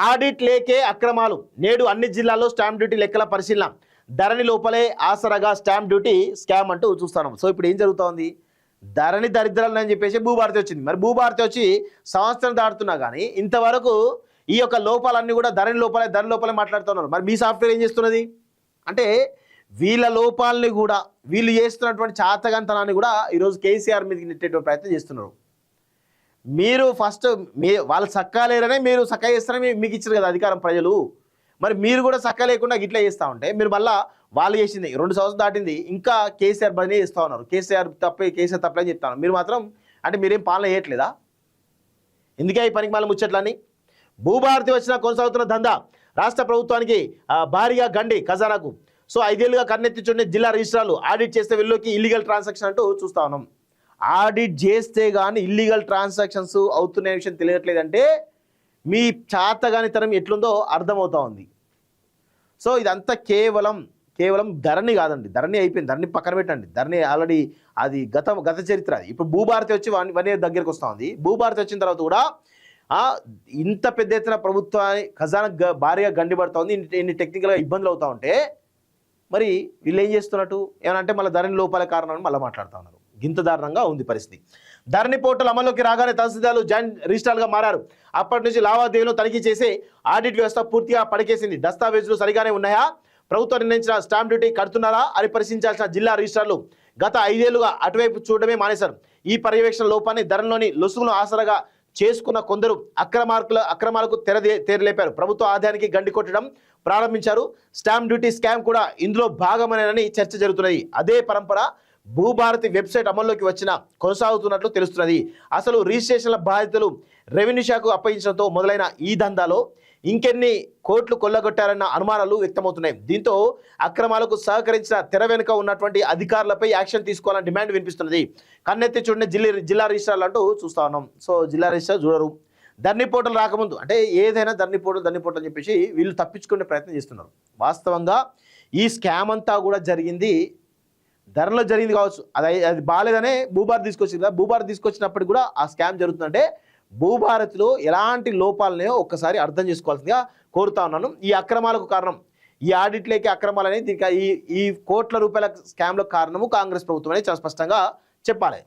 Audit లేకే అక్రమాలు నేడు అన్ని జిల్లాల్లో స్టాంప్ డ్యూటీ లెక్కల పరిశీలన ధరణి లోపలే ఆసరగా స్టాంప్ డ్యూటీ స్కామ్ అంటూ చూస్తున్నాం. సో ఇప్పుడు ఏం జరుగుతోంది, ధరణి దరిద్రాలు అని చెప్పేసి భూభారతి వచ్చింది. మరి భూభారతి వచ్చి సంవత్సరం దాటుతున్నా కానీ ఇంతవరకు ఈ యొక్క లోపాలన్నీ కూడా ధరణి లోపలే మాట్లాడుతున్నారు. మరి మీ సాఫ్ట్వేర్ ఏం చేస్తున్నది అంటే వీళ్ళ లోపాలని కూడా వీళ్ళు చేస్తున్నటువంటి చాతగంతనాన్ని కూడా ఈరోజు కేసీఆర్ మీదకి నెట్టేటువంటి ప్రయత్నం చేస్తున్నారు. మీరు ఫస్ట్ వాళ్ళు సక్కా లేరనే మీరు సక్కా చేస్తారని మీకు ఇచ్చారు కదా అధికారం ప్రజలు. మరి మీరు కూడా సక్కా లేకుండా గిట్లా చేస్తూ ఉంటే మీరు మళ్ళీ వాళ్ళు చేసింది 2 సంవత్సరాలు దాటింది ఇంకా కేసీఆర్ బదిలీ చేస్తూ ఉన్నారు. కేసీఆర్ తప్పని చెప్తాను. మీరు మాత్రం అంటే మీరేం పాలన చేయట్లేదా? ఎందుకే ఈ పనికి మళ్ళీ ముచ్చట్లని? భూభారతి వచ్చిన కొనసాగుతున్న దందా రాష్ట్ర ప్రభుత్వానికి భారీగా గండి ఖజానాకు. సో 5 ఏళ్లుగా కన్నెత్తి చూడని జిల్లా రిజిస్ట్రార్లు ఆడిట్ చేస్తే వీళ్ళకి ఇల్లీగల్ ట్రాన్సాక్షన్ అంటూ చూస్తా ఉన్నాం. ఆడిట్ చేస్తే కానీ ఇల్లీగల్ ట్రాన్సాక్షన్స్ అవుతున్న విషయం తెలియట్లేదంటే మీ చాతగానితనం ఎట్లుందో అర్థమవుతా ఉంది. సో ఇదంతా కేవలం ధరణి కాదండి. ధరణి అయిపోయింది, ధరణి పక్కన పెట్టండి. ధరణి ఆల్రెడీ అది గత చరిత్ర. అది ఇప్పుడు భూభారతి వచ్చి 1 year దగ్గరికి వస్తూ ఉంది. భూభారతి వచ్చిన తర్వాత కూడా ఇంత పెద్ద ఎత్తున ప్రభుత్వాన్ని ఖజానా భారీగా గండిపడుతూ ఉంది. ఇన్ని టెక్నికల్గా ఇబ్బందులు అవుతూ ఉంటే మరి వీళ్ళు ఏం చేస్తున్నట్టు ఏమనంటే మళ్ళీ ధరణి లోపాల కారణాన్ని మళ్ళీ మాట్లాడుతూ ఉన్నారు. గింత దారుణంగా ఉంది పరిస్థితి. ధరణి పోర్టల్ అమల్లోకి రాగానే తహసీల్దార్లు జాయింట్ రిజిస్ట్రార్లుగా మారారు. అప్పటి నుంచి లావాదేవీలు తనిఖీ చేసి ఆడిట్ వ్యవస్థ పూర్తిగా పడికేసింది. దస్తావేజులు సరిగానే ఉన్నాయా, ప్రభుత్వం నిర్ణయించిన స్టాంప్ డ్యూటీ కడుతున్నారా అని పరిశీలించాల్సిన జిల్లా రిజిస్ట్రార్లు గత 5 ఏళ్లుగా అటువైపు చూడడమే మానేశారు. ఈ పర్యవేక్షణ లోపాన్ని ధరణిలోని లొసుగును ఆసరగా చేసుకున్న కొందరు అక్రమాలకు తెరలేపారు. ప్రభుత్వ ఆదాయానికి గండి కొట్టడం ప్రారంభించారు. స్టాంప్ డ్యూటీ స్కామ్ కూడా ఇందులో భాగమనేనని చర్చ జరుగుతున్నది. అదే పరంపర భూభారతి వెబ్సైట్ అమల్లోకి కొనసాగుతున్నట్లు తెలుస్తున్నది. అసలు రిజిస్ట్రేషన్ల బాధ్యతలు రెవెన్యూ శాఖకు అప్పగించడంతో మొదలైన ఈ దందాలో ఇంకెన్ని కోట్లు కొల్లగొట్టారన్న అనుమానాలు వ్యక్తమవుతున్నాయి. దీంతో అక్రమాలకు సహకరించిన తెర వెనుక ఉన్నటువంటి అధికారులపై యాక్షన్ తీసుకోవాలని డిమాండ్ వినిపిస్తున్నది. కన్నెత్తి చూడని జిల్లా రిజిస్ట్రార్లు అంటూ చూస్తా ఉన్నాం. సో జిల్లా రిజిస్ట్రార్ చూడరు. ధరణి పోర్టల్ రాకముందు అంటే ఏదైనా ధరణి పోర్టల్ అని చెప్పేసి వీళ్ళు తప్పించుకునే ప్రయత్నం చేస్తున్నారు. వాస్తవంగా ఈ స్కామ్ అంతా కూడా జరిగింది ధరలో జరిగింది కావచ్చు. అది బాగాలేదనే భూభారతి తీసుకొచ్చింది కదా. భూభారతి తీసుకొచ్చినప్పటికి కూడా ఆ స్కామ్ జరుగుతుందంటే భూభారతిలో ఎలాంటి లోపాలనే ఒక్కసారి అర్థం చేసుకోవాల్సిందిగా కోరుతా ఉన్నాను. ఈ అక్రమాలకు కారణం ఈ ఆడిట్లేకే అక్రమాలు అనేది దీనికి ఈ కోట్ల రూపాయల స్కామ్లకు కారణము కాంగ్రెస్ ప్రభుత్వం అనేది చాలా స్పష్టంగా చెప్పాలి.